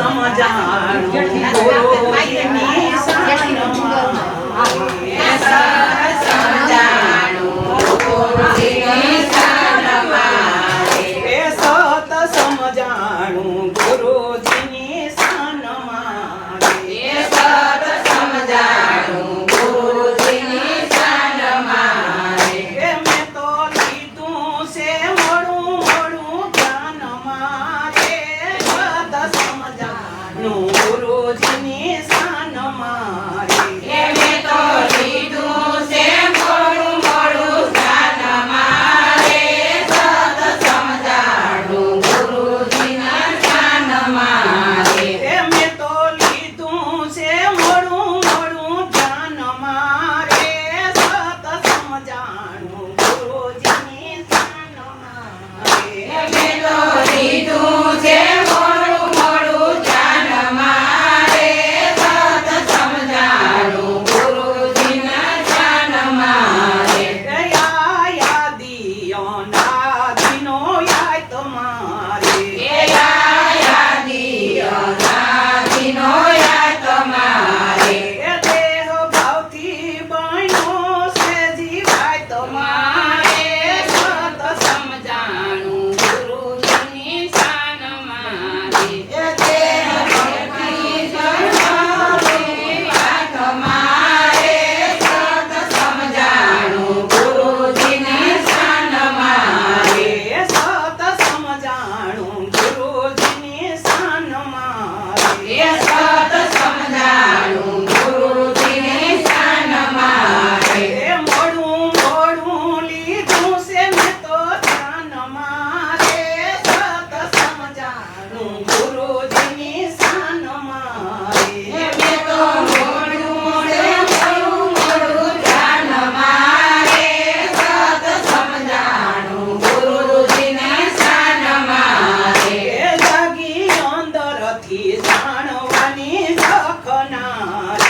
સમજાણું ગુરુજીની શાનમાં સમજાણું ગુરુજીની શાનમાં મેં તો લીધું છે મોડું મોડું ધ્યાનમાં રે સત સમજાણું ગુરુજીની શાનમાં રે મેં તો લીધું છે મોડું મોડું ધ્યાનમાં રે સત સમજાણું ગુરુજીના શાનમાં રે મેં તો લીધું છે મોડું મોડું ધ્યાનમાં રે સત સમજાણું ગુરુજીની શાનમાં રે મેં તો લીધું છે મોડું મોડું ધ્યાનમાં રે સત સમજાણું ગુરુજીના શાનમાં રે યાદીઓ નાદીનો યાદ તમારે યાદીઓ નાદીનો યાદ તમારે દેહ ભાવથી બન્યો છે જીવાય તમારે સત સમજાણું ગુરુજીની શાનમાં રે દેહ ભાવથી બન્યો જીવાય તમારે સત સમજાણું ગુરુજીની શાનમાં રે સત સમજાણું ગુરુજીની શાનમાં રે સત સમજાણું ગુરુજીની શાનમાં રે મોડું મોડું લીધું છે મેં તો ધ્યાનમાં રે સત સમજાણું ગુરુજીની શાનમાં રે મેં તો મોડું મોડું ધ્યાનમાં રે સત સમજાણું ગુરુજીની શાનમાં રે જાગી અંદરથી જાણવાની ઝખના રે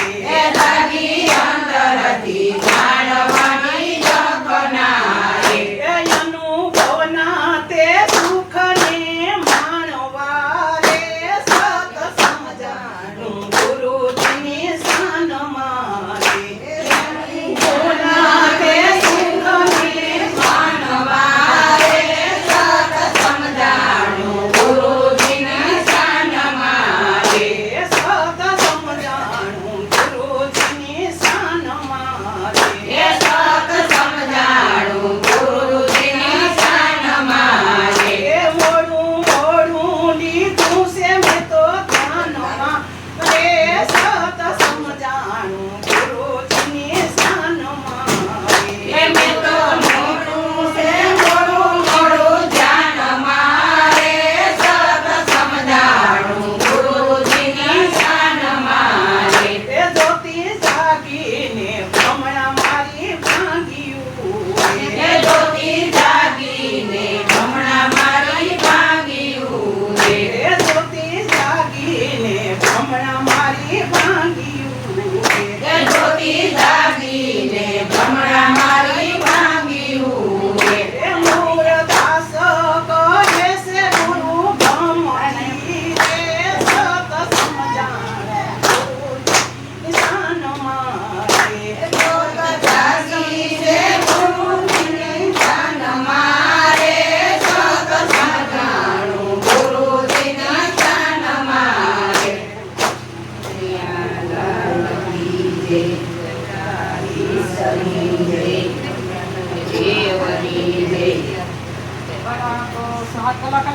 જાગી અંદરથી જાણવાની ઝખના રે અનુભવના તે સુખને માણવા રે સત સમજાણું ગુરુજીની શાનમાં રે અનુભવના તે સુખને માણવા રે સત સમજાણું ગુરુજીની શાનમાં રે સત સમજાણું ગુરુજીની શાનમાં રે સત સમજાણું ગુરુજીની શાનમાં રે મોડું મોડું લીધું છે મેં તો ધ્યાનમાં રે સત સમજાણું ગુરુજીની શાનમાં રે મેં તો મોડું છે મોડું મોડું ધ્યાનમાં રે સત સમજાણું ગુરુજીની શાનમાં રે જ્યોતિ જાગીને ભ્રમણા મારી ભાંગ્યું જ્યોતિ જાગીને ભ્રમણા મારી ભાંગ્યું રે જ્યોતિ જાગીને ભ્રમણા મારી ભાંગ્યું રે જ્યોતિ જાગીને ભ્રમણા મારી ભાંગ્યું રે મૂળદાસ કહે છે ગુરુ ભ્રમણી રે સત સમજાણું ગુરુજીની શાનમાં રે જ્યોત જાગી છે ગુરુજીની શાનમાં રે સત સમજાણું ગુરુજીના શાનમાં રે સાત કલાક